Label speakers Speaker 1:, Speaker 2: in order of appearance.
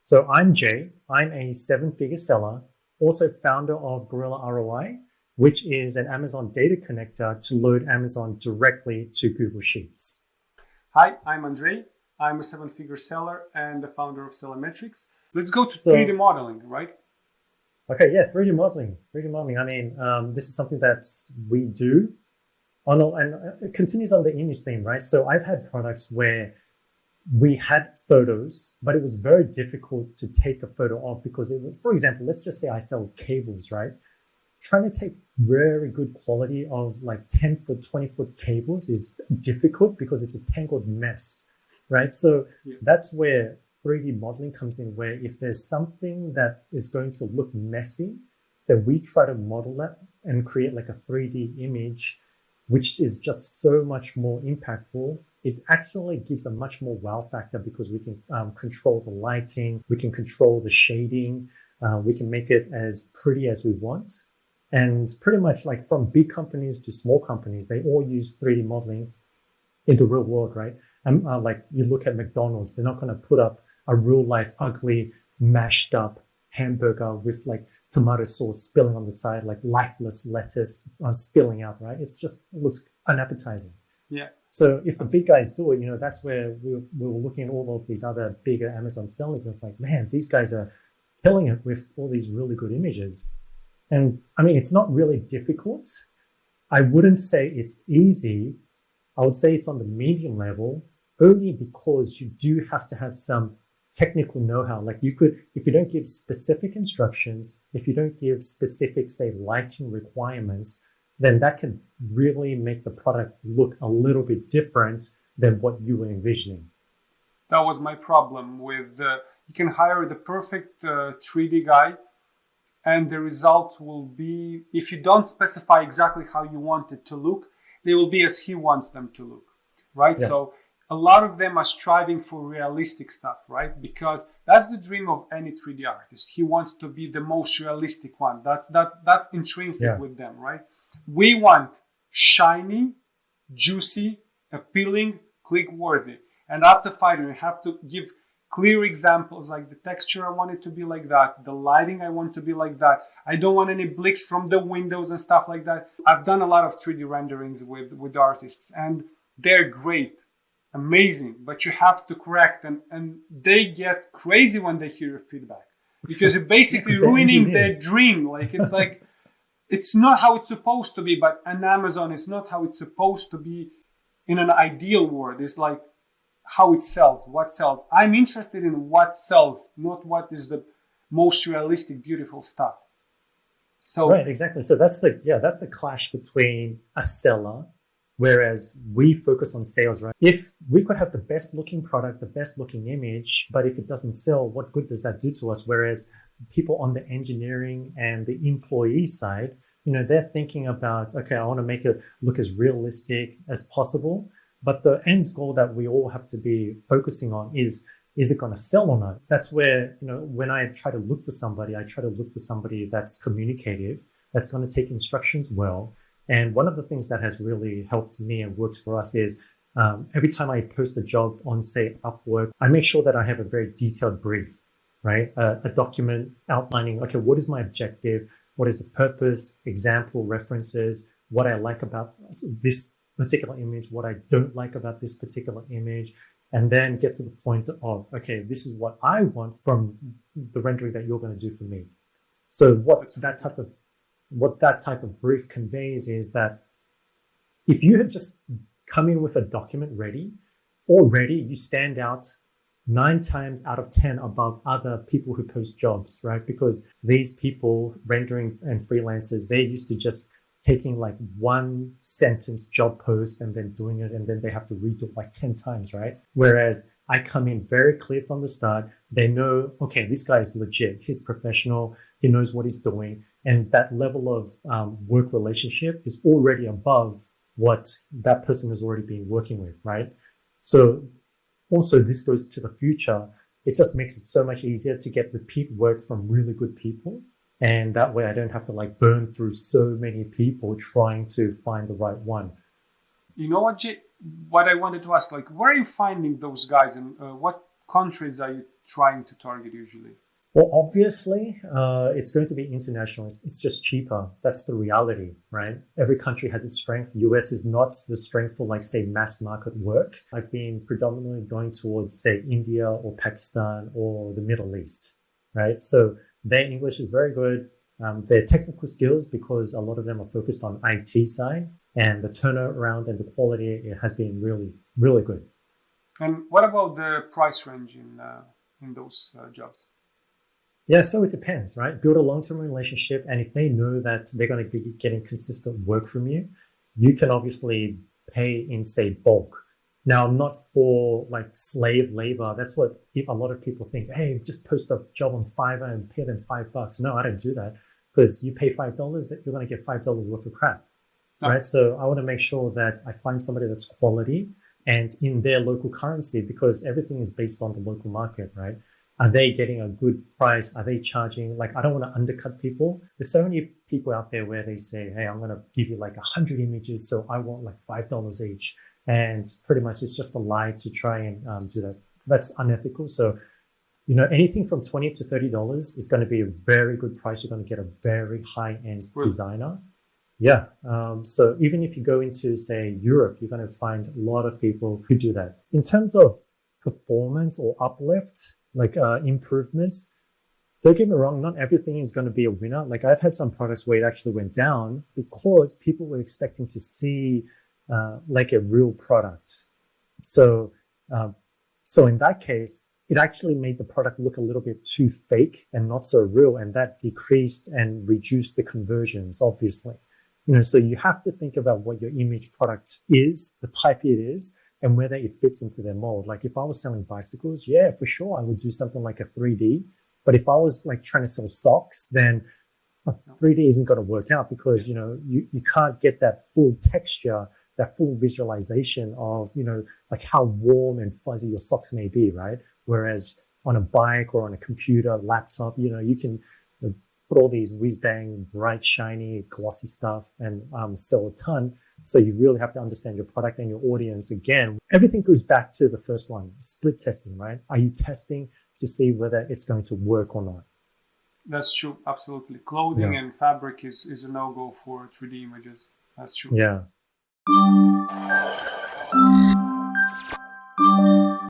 Speaker 1: So I'm Jay. I'm a seven-figure seller, also founder of Gorilla ROI, which is an Amazon data connector to load Amazon directly to Google Sheets.
Speaker 2: Hi, I'm Andrei. I'm a seven-figure seller and the founder of Sellermetrics. Let's go to 3D modeling, right?
Speaker 1: Okay, yeah, 3D modeling. 3D modeling. I mean, this is something that we do and it continues on the image theme, right? So I've had products where we had photos, but it was very difficult to take a photo of because, for example, let's just say I sell cables, right? Trying to take very good quality of like 10-foot, 20-foot cables is difficult because it's a tangled mess, right? So that's where 3D modeling comes in, where if there's something that is going to look messy, then we try to model that and create like a 3D image, which is just so much more impactful. It actually gives a much more wow factor because we can control the lighting, we can control the shading, we can make it as pretty as we want. And pretty much like from big companies to small companies, they all use 3D modeling in the real world, right? And like you look at McDonald's, they're not going to put up a real life, ugly, mashed up hamburger with like tomato sauce spilling on the side, like lifeless lettuce spilling out, right? It looks unappetizing.
Speaker 2: Yes.
Speaker 1: So if the big guys do it, that's where we were looking at all of these other bigger Amazon sellers. And it's like, man, these guys are killing it with all these really good images. And I mean, it's not really difficult. I wouldn't say it's easy. I would say it's on the medium level, only because you do have to have some technical know-how. Like if you don't give specific instructions, if you don't give specific, say, lighting requirements, then that can really make the product look a little bit different than what you were envisioning.
Speaker 2: That was my problem with, you can hire the perfect 3D guy, and the result will be, if you don't specify exactly how you want it to look, they will be as he wants them to look, right? Yeah. So a lot of them are striving for realistic stuff, right? Because that's the dream of any 3D artist. He wants to be the most realistic one. That's intrinsic with them, right? We want shiny, juicy, appealing, click-worthy. And that's a fight. You have to give clear examples, like the texture, I want it to be like that. The lighting, I want to be like that. I don't want any blicks from the windows and stuff like that. I've done a lot of 3D renderings with artists, and they're great, amazing. But you have to correct them, and they get crazy when they hear your feedback because you're basically ruining their dream. Like it's like, it's not how it's supposed to be, but on Amazon, it's not how it's supposed to be in an ideal world. It's like how it sells, what sells. I'm interested in what sells, not what is the most realistic, beautiful stuff. So
Speaker 1: right, exactly. So that's the clash between a seller, whereas we focus on sales, right? If we could have the best looking product, the best looking image, but if it doesn't sell, what good does that do to us? Whereas people on the engineering and the employee side, they're thinking about, okay, I want to make it look as realistic as possible. But the end goal that we all have to be focusing on is it going to sell or not? That's where, when I try to look for somebody, I try to look for somebody that's communicative, that's going to take instructions well. And one of the things that has really helped me and works for us is every time I post a job on, say, Upwork, I make sure that I have a very detailed brief, right? A document outlining, okay, what is my objective? What is the purpose, example, references, what I like about this particular image, what I don't like about this particular image, and then get to the point of, okay, this is what I want from the rendering that you're going to do for me. So what that type of brief conveys is that if you had just come in with a document ready, already you stand out 9 times out of 10 above other people who post jobs, right? Because these people, rendering and freelancers, they're used to just taking like 1 sentence job post and then doing it, and then they have to redo it like 10 times, right? Whereas I come in very clear from the start. They know, okay, this guy is legit. He's professional. He knows what he's doing. And that level of work relationship is already above what that person has already been working with, right? So also this goes to the future. It just makes it so much easier to get repeat work from really good people. And that way I don't have to like burn through so many people trying to find the right one.
Speaker 2: You know what I wanted to ask, like, where are you finding those guys and what countries are you trying to target usually?
Speaker 1: Well, obviously, it's going to be international. It's just cheaper. That's the reality, right? Every country has its strength. US is not the strength for, like, say, mass market work. I've been predominantly going towards, say, India or Pakistan or the Middle East, right? So their English is very good. Their technical skills, because a lot of them are focused on IT side, and the turnaround and the quality, it has been really, really good.
Speaker 2: And what about the price range in those jobs?
Speaker 1: Yeah, so it depends, right? Build a long-term relationship, and if they know that they're going to be getting consistent work from you, you can obviously pay in, say, bulk. Now, not for like slave labor. That's what a lot of people think. Hey, just post a job on Fiverr and pay them $5. No, I don't do that, because you pay $5, that you're going to get $5 worth of crap, right? So I want to make sure that I find somebody that's quality and in their local currency, because everything is based on the local market, right? Are they getting a good price? Are they charging? Like, I don't want to undercut people. There's so many people out there where they say, hey, I'm going to give you like 100 images, so I want like $5 each. And pretty much it's just a lie to try and do that. That's unethical. So, anything from $20 to $30 is going to be a very good price. You're going to get a very high-end designer. Yeah. So even if you go into, say, Europe, you're going to find a lot of people who do that. In terms of performance or uplift, like improvements, don't get me wrong, not everything is going to be a winner. Like, I've had some products where it actually went down because people were expecting to see like a real product. So in that case, it actually made the product look a little bit too fake and not so real, and that decreased and reduced the conversions, obviously. So you have to think about what your image product is, the type it is, and whether it fits into their mold. Like, if I was selling bicycles, yeah, for sure, I would do something like a 3D. But if I was like trying to sell socks, then 3D isn't going to work out, because, you can't get that full texture, that full visualization of, like how warm and fuzzy your socks may be, right? Whereas on a bike or on a computer, laptop, you can put all these whiz-bang, bright, shiny, glossy stuff and sell a ton. So you really have to understand your product and your audience. Again, everything goes back to the first one, split testing, right? Are you testing to see whether it's going to work or not?
Speaker 2: That's true. Absolutely. Clothing and fabric is a no-go for 3D images. That's true.
Speaker 1: Yeah.